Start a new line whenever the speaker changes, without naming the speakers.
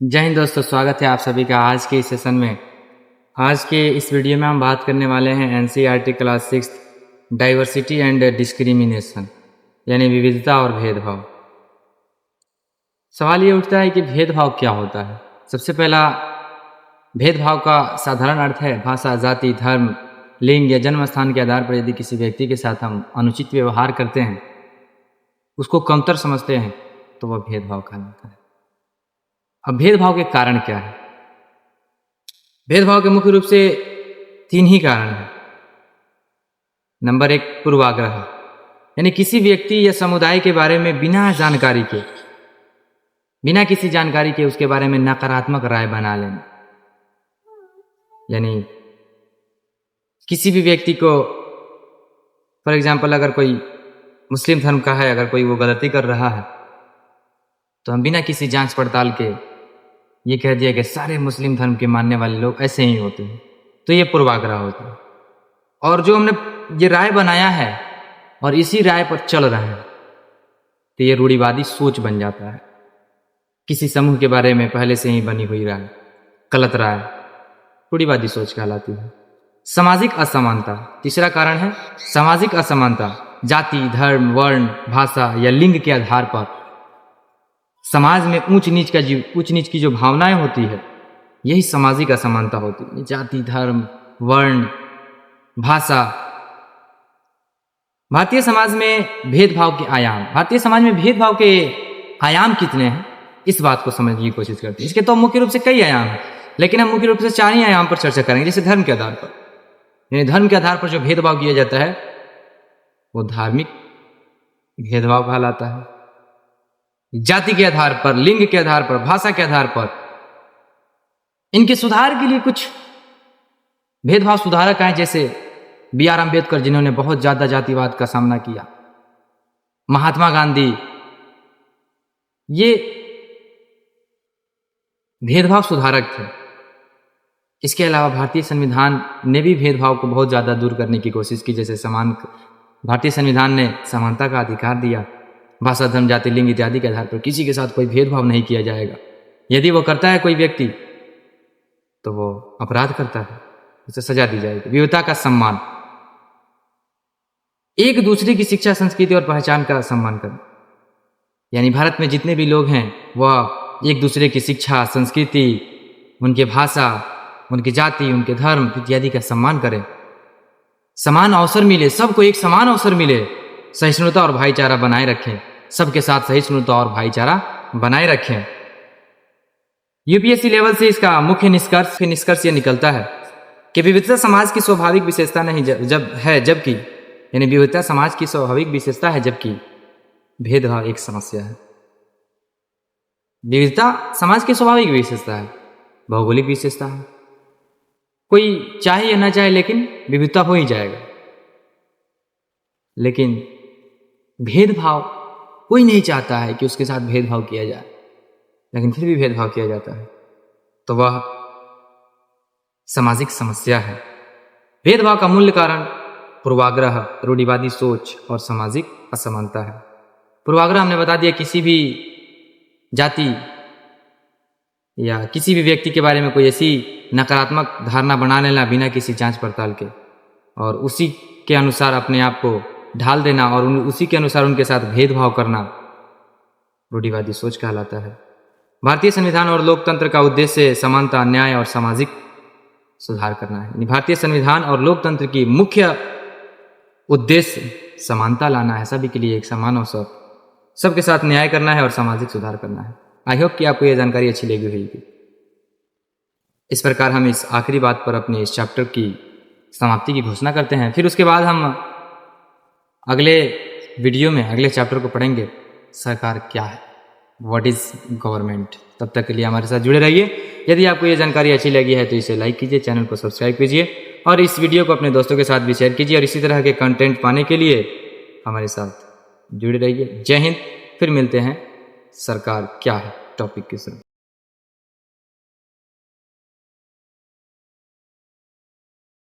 जय हिंद दोस्तों, स्वागत है आप सभी का आज के इस सेशन में। आज के इस वीडियो में हम बात करने वाले हैं NCERT class 6 diversity and discrimination यानी विविधता और भेदभाव। सवाल ये उठता है कि भेदभाव क्या होता है। सबसे पहला, भेदभाव का साधारण अर्थ है भाषा, जाति, धर्म, लिंग या जन्म स्थान के आधार पर यदि किसी व्यक्ति के साथ हम अनुचित व्यवहार करते हैं, उसको कमतर समझते हैं, तो वह भेदभाव कहलाता है। अब भेदभाव के कारण क्या है? भेदभाव के मुख्य रूप से 3 ही कारण हैं। नंबर 1, पूर्वाग्रह, यानी किसी व्यक्ति या समुदाय के बारे में बिना किसी जानकारी के उसके बारे में नकारात्मक राय बना लेना। यानी किसी भी व्यक्ति को, फॉर एग्जाम्पल, अगर कोई मुस्लिम धर्म का है, अगर कोई वो गलती कर रहा है, तो हम बिना किसी जांच पड़ताल के ये कह दिया कि सारे मुस्लिम धर्म के मानने वाले लोग ऐसे ही होते हैं, तो ये पूर्वाग्रह होता है। और जो हमने ये राय बनाया है और इसी राय पर चल रहे हैं, तो ये रूढ़िवादी सोच बन जाता है। किसी समूह के बारे में पहले से ही बनी हुई राय, गलत राय, रूढ़िवादी सोच कहलाती है। सामाजिक असमानता, तीसरा कारण है सामाजिक असमानता। जाति, धर्म, वर्ण, भाषा या लिंग के आधार पर समाज में ऊंच नीच की जो भावनाएं होती है, यही सामाजिक असमानता होती है। जाति, धर्म, वर्ण, भाषा। भारतीय समाज में भेदभाव के आयाम कितने हैं, इस बात को समझने की कोशिश करते हैं। इसके तो मुख्य रूप से कई आयाम हैं, लेकिन हम मुख्य रूप से 4 ही आयाम पर चर्चा करेंगे। जैसे धर्म के आधार पर, यानी धर्म के आधार पर जो भेदभाव किया जाता है वो धार्मिक भेदभाव कहलाता है। जाति के आधार पर, लिंग के आधार पर, भाषा के आधार पर, इनके सुधार के लिए कुछ भेदभाव सुधारक आए, जैसे B.R. अम्बेडकर, जिन्होंने बहुत ज्यादा जातिवाद का सामना किया, महात्मा गांधी, ये भेदभाव सुधारक थे। इसके अलावा भारतीय संविधान ने भी भेदभाव को बहुत ज्यादा दूर करने की कोशिश की। जैसे भारतीय संविधान ने समानता का अधिकार दिया, भाषा, धर्म, जाति, लिंग इत्यादि के आधार पर किसी के साथ कोई भेदभाव नहीं किया जाएगा। यदि वो करता है कोई व्यक्ति, तो वो अपराध करता है, उसे सजा दी जाएगी। विविधता का सम्मान, एक दूसरे की शिक्षा, संस्कृति और पहचान का सम्मान करना। यानी भारत में जितने भी लोग हैं वह एक दूसरे की शिक्षा, संस्कृति, उनके भाषा, उनकी जाति, उनके धर्म इत्यादि का सम्मान करें। समान अवसर मिले, सबको एक समान अवसर मिले। सहिष्णुता और भाईचारा बनाए रखें, सबके साथ सहिष्णुता और भाईचारा बनाए रखें। यूपीएससी लेवल से इसका मुख्य निष्कर्ष यह निकलता है कि विविधता समाज की स्वाभाविक विशेषता नहीं जबकि यानी विविधता समाज की स्वाभाविक विशेषता है, जबकि भेदभाव एक समस्या है। विविधता समाज की स्वाभाविक विशेषता है, भौगोलिक विशेषता है। कोई चाहे या ना चाहे, लेकिन विविधता हो ही जाएगा। लेकिन भेदभाव, कोई नहीं चाहता है कि उसके साथ भेदभाव किया जाए, लेकिन फिर भी भेदभाव किया जाता है, तो वह सामाजिक समस्या है। भेदभाव का मूल कारण पूर्वाग्रह, रूढ़िवादी सोच और सामाजिक असमानता है। पूर्वाग्रह हमने बता दिया, किसी भी जाति या किसी भी व्यक्ति के बारे में कोई ऐसी नकारात्मक धारणा बना लेना बिना किसी जांच पड़ताल के, और उसी के अनुसार अपने आप को ढाल देना और उसी के अनुसार उनके साथ भेदभाव करना, रूढ़िवादी सोच कहलाता है। भारतीय संविधान और लोकतंत्र का उद्देश्य समानता, न्याय और सामाजिक सुधार करना है। भारतीय संविधान और लोकतंत्र की मुख्य उद्देश्य समानता लाना है, सभी के लिए एक समान अवसर, सबके साथ न्याय करना है और सामाजिक सुधार करना है। आई होप कि आपको यह जानकारी अच्छी लगी होगी। इस प्रकार हम इस आखिरी बात पर अपने इस चैप्टर की समाप्ति की घोषणा करते हैं। फिर उसके बाद हम अगले वीडियो में अगले चैप्टर को पढ़ेंगे, सरकार क्या है, व्हाट इज गवर्नमेंट। तब तक के लिए हमारे साथ जुड़े रहिए। यदि आपको ये जानकारी अच्छी लगी है तो इसे लाइक कीजिए, चैनल को सब्सक्राइब कीजिए और इस वीडियो को अपने दोस्तों के साथ भी शेयर कीजिए। और इसी तरह के कंटेंट पाने के लिए हमारे साथ जुड़े रहिए। जय हिंद। फिर मिलते हैं सरकार क्या है टॉपिक के साथ।